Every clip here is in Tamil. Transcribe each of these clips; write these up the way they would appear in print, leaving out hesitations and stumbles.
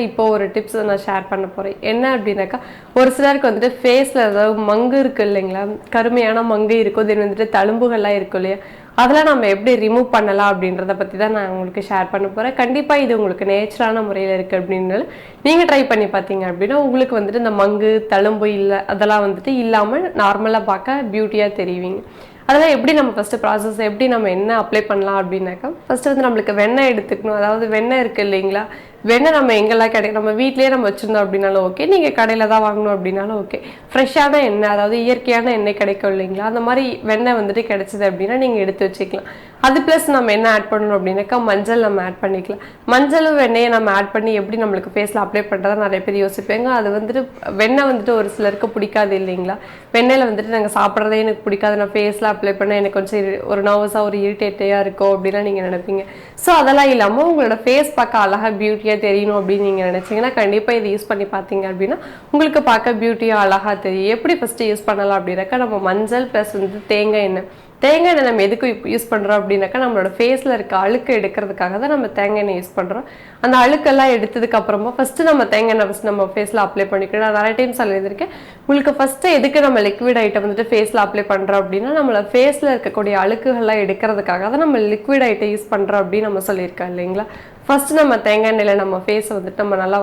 இப்போ ஒரு டிப்ஸ் நான் ஷேர் பண்ண போகிறேன். என்ன அப்படின்னாக்கா, ஒரு சிலருக்கு வந்துட்டு ஃபேஸில் ஏதாவது மங்கு இருக்குது இல்லைங்களா, கருமையான மங்கு இருக்கும், தென் வந்துட்டு தழும்புகள்லாம் இருக்கும் இல்லையா, அதெல்லாம் நம்ம எப்படி ரிமூவ் பண்ணலாம் அப்படின்றத பற்றி தான் நான் உங்களுக்கு ஷேர் பண்ண போகிறேன். கண்டிப்பாக இது உங்களுக்கு நேச்சுரலான முறையில் இருக்குது அப்படின்னால நீங்கள் ட்ரை பண்ணி பார்த்தீங்க அப்படின்னா உங்களுக்கு வந்துட்டு இந்த மங்கு தழும்பு இல்லை அதெல்லாம் வந்துட்டு இல்லாமல் நார்மலாக பார்க்க பியூட்டியாக தெரிவிங்க. அதெல்லாம் எப்படி நம்ம ஃபஸ்ட்டு ப்ராசஸ் எப்படி நம்ம என்ன அப்ளை பண்ணலாம் அப்படின்னாக்கா, ஃபஸ்ட்டு வந்து நம்மளுக்கு வெண்ணெய் எடுத்துக்கணும். அதாவது வெண்ணெய் இருக்குது இல்லைங்களா, வெண்ணெய் நம்ம எங்கெல்லாம் கிடைக்கும், நம்ம வீட்லேயே நம்ம வச்சுருந்தோம் அப்படின்னாலும் ஓகே, நீங்கள் கடையில் தான் வாங்கணும் அப்படின்னாலும் ஓகே. ஃப்ரெஷ்ஷான எண்ணெய், அதாவது இயற்கையான எண்ணெய் கிடைக்கும் இல்லைங்களா, அந்த மாதிரி வெண்ணெய் வந்துட்டு கிடைச்சிது அப்படின்னா நீங்கள் எடுத்து வச்சுக்கலாம். அது ப்ளஸ் நம்ம என்ன ஆட் பண்ணணும் அப்படின்னாக்கா, மஞ்சள் நம்ம ஆட் பண்ணிக்கலாம். மஞ்சளும் வெண்ணெயை நம்ம ஆட் பண்ணி எப்படி நம்மளுக்கு ஃபேஸில் அப்ளை பண்ணுறதா நிறைய பேர் யோசிப்பேங்க. அது வந்துட்டு வெண்ணெய் வந்துட்டு ஒரு சிலருக்கு பிடிக்காது இல்லைங்களா, வெண்ணெயில் வந்துட்டு நாங்கள் சாப்பிட்றதே எனக்கு பிடிக்காது, நான் ஃபேஸில் அப்ளை பண்ண எனக்கு கொஞ்சம் ஒரு நர்வஸாக ஒரு இரிட்டேட்டாக இருக்கும் அப்படின்னா நீங்கள் நினைப்பீங்க. ஸோ அதெல்லாம் இல்லாமல் உங்களோட ஃபேஸ் பார்க்க அழகாக பியூட்டியாக தெரியணும் அப்படின்னு நீங்கள் நினச்சிங்கன்னா கண்டிப்பாக இதை யூஸ் பண்ணி பார்த்தீங்க அப்படின்னா உங்களுக்கு பார்க்க பியூட்டியாக அழகாக தெரியும். எப்படி ஃபஸ்ட்டு யூஸ் பண்ணலாம் அப்படின்னாக்கா, நம்ம மஞ்சள் ப்ளஸ் வந்து தேங்காய் எண்ணெய். தேங்காய் எண்ணெய் நம்ம எதுக்கு யூஸ் பண்ணுறோம் அப்படின்னாக்கா, நம்மளோட ஃபேஸில் இருக்க அழுக்கு எடுக்கிறதுக்காக தான் நம்ம தேங்காய் எண்ணெய் யூஸ் பண்ணுறோம். அந்த அழுக்கெல்லாம் எடுத்ததுக்கு அப்புறமா ஃபஸ்ட்டு நம்ம தேங்காய் எண்ணெய் ஃபஸ்ட் நம்ம ஃபேஸில் அப்ளை பண்ணிக்கணும். நான் நிறைய டைம் சொல்லியிருந்திருக்கேன் உங்களுக்கு. ஃபஸ்ட்டு எதுக்கு நம்ம லிக்விட் ஐட்டம் வந்துட்டு ஃபேஸில் அப்ளை பண்ணுறோம் அப்படின்னா, நம்மள ஃபேஸில் இருக்கக்கூடிய அழுக்குகள்லாம் எடுக்கிறதுக்காக தான் நம்ம லிக்விட் ஐட்டம் யூஸ் பண்ணுறோம் அப்படின்னு நம்ம சொல்லியிருக்கோம் இல்லைங்களா. ஃபஸ்ட்டு நம்ம தேங்காய் எண்ணெயில் நம்ம ஃபேஸை வந்துட்டு நம்ம நல்லா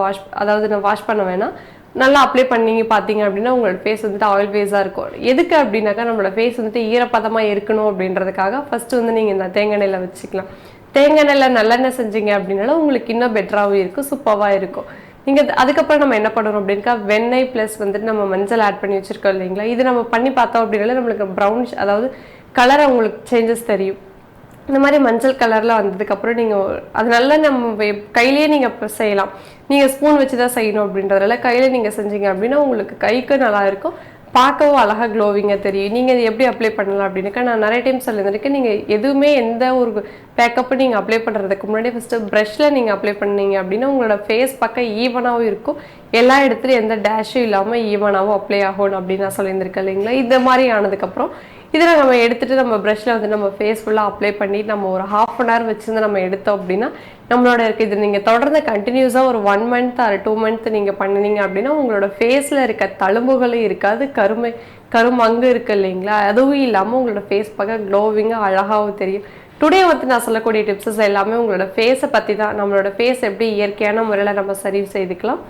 வாஷ் பண்ண வேணாம், நல்லா அப்ளை பண்ணி பார்த்தீங்க அப்படின்னா உங்களோட ஃபேஸ் வந்துட்டு ஆயில் ஃபேஸாக இருக்கும். எதுக்கு அப்படின்னாக்கா, நம்மளோட ஃபேஸ் வந்துட்டு ஈரப்பதமாக இருக்கணும் அப்படின்றதுக்காக ஃபஸ்ட்டு வந்து நீங்கள் இந்த தேங்காய் எண்ணெயில் வச்சுக்கலாம். தேங்காய் எண்ணெயில் நல்லெண்ணெய் செஞ்சீங்க அப்படின்னாலும் உங்களுக்கு இன்னும் பெட்டராகவும் இருக்கும், சூப்பராக இருக்கும். நீங்கள் அதுக்கப்புறம் நம்ம என்ன பண்ணணும் அப்படின்னா, வெண்ணெய் ப்ளஸ் வந்துட்டு நம்ம மஞ்சள் ஆட் பண்ணி வச்சுருக்கோம் இல்லைங்களா, இது நம்ம பண்ணி பார்த்தோம் அப்படின்னால நம்மளுக்கு ப்ரௌனிஷ், அதாவது கலரை உங்களுக்கு சேஞ்சஸ் தெரியும். இந்த மாதிரி மஞ்சள் கலரில் வந்ததுக்கப்புறம் நீங்கள் அது நல்லா நம்ம கையிலேயே நீங்கள் செய்யலாம். நீங்கள் ஸ்பூன் வச்சு தான் செய்யணும் அப்படின்றதால கையில் நீங்கள் செஞ்சீங்க அப்படின்னா உங்களுக்கு கைக்கு நல்லா இருக்கும், பார்க்கவும் அழகாக க்ளோவிங்காக தெரியும். நீங்கள் இது எப்படி அப்ளை பண்ணலாம் அப்படின்னாக்கா, நான் நிறைய டைம் சொல்லியிருந்திருக்கேன், நீங்கள் எதுவுமே எந்த ஒரு பேக்கப்பும் நீங்கள் அப்ளை பண்ணுறதுக்கு முன்னாடி ஃபஸ்ட்டு ப்ரஷில் நீங்கள் அப்ளை பண்ணீங்க அப்படின்னா உங்களோட ஃபேஸ் பார்க்க ஈவனாகவும் இருக்கும், எல்லா இடத்துலையும் எந்த டேஷும் இல்லாமல் ஈவனாகவும் அப்ளை ஆகணும் அப்படின்னு நான் சொல்லியிருந்திருக்கேன் இல்லைங்களா. இந்த மாதிரி ஆனதுக்கப்புறம் இதில் நம்ம எடுத்துகிட்டு நம்ம ப்ரஷில் வந்து நம்ம ஃபேஸ் ஃபுல்லாக அப்ளை பண்ணி நம்ம ஒரு 1/2 hour வச்சுருந்து நம்ம எடுத்தோம் அப்படின்னா நம்மளோட இருக்குது. இது நீங்கள் தொடர்ந்து கண்டினியூஸாக ஒரு 1 month or 2 month நீங்கள் பண்ணினீங்க அப்படின்னா உங்களோட ஃபேஸில் இருக்க தழும்புகளும் இருக்காது, கருமங்கு இருக்குது இல்லைங்களா, அதுவும் இல்லாமல் உங்களோட ஃபேஸ் பார்க்க க்ளோவிங்காக அழகாகவும் தெரியும். டுடே வந்து நான் சொல்லக்கூடிய டிப்ஸஸ் எல்லாமே உங்களோட ஃபேஸை பற்றி தான். நம்மளோட ஃபேஸ் எப்படி இயற்கையான முறையில் நம்ம சரி செய்துக்கலாம்,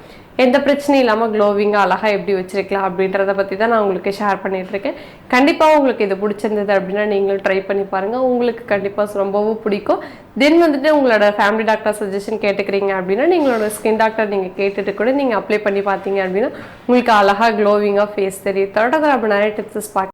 எந்த பிரச்சனையும் இல்லாமல் க்ளோவிங்காக அழகாக எப்படி வச்சுருக்கலாம் அப்படின்றத பற்றி தான் நான் உங்களுக்கு ஷேர் பண்ணிகிட்ருக்கேன். கண்டிப்பாக உங்களுக்கு இது பிடிச்சிருந்தது அப்படின்னா நீங்களும் ட்ரை பண்ணி பாருங்கள், உங்களுக்கு கண்டிப்பாக ரொம்பவும் பிடிக்கும். தென் வந்துட்டு உங்களோட ஃபேமிலி டாக்டர் சஜஷன் கேட்டுக்கிறீங்க அப்படின்னா நீங்களோட ஸ்கின் டாக்டர் நீங்கள் கேட்டுட்டு கூட நீங்கள் அப்ளை பண்ணி பார்த்தீங்க அப்படின்னா உங்களுக்கு அழகாக க்ளோவிங்காக ஃபேஸ் தெரியும். தொடர்ந்து நம்ம நிறைய டிப்ஸஸ் பார்க்க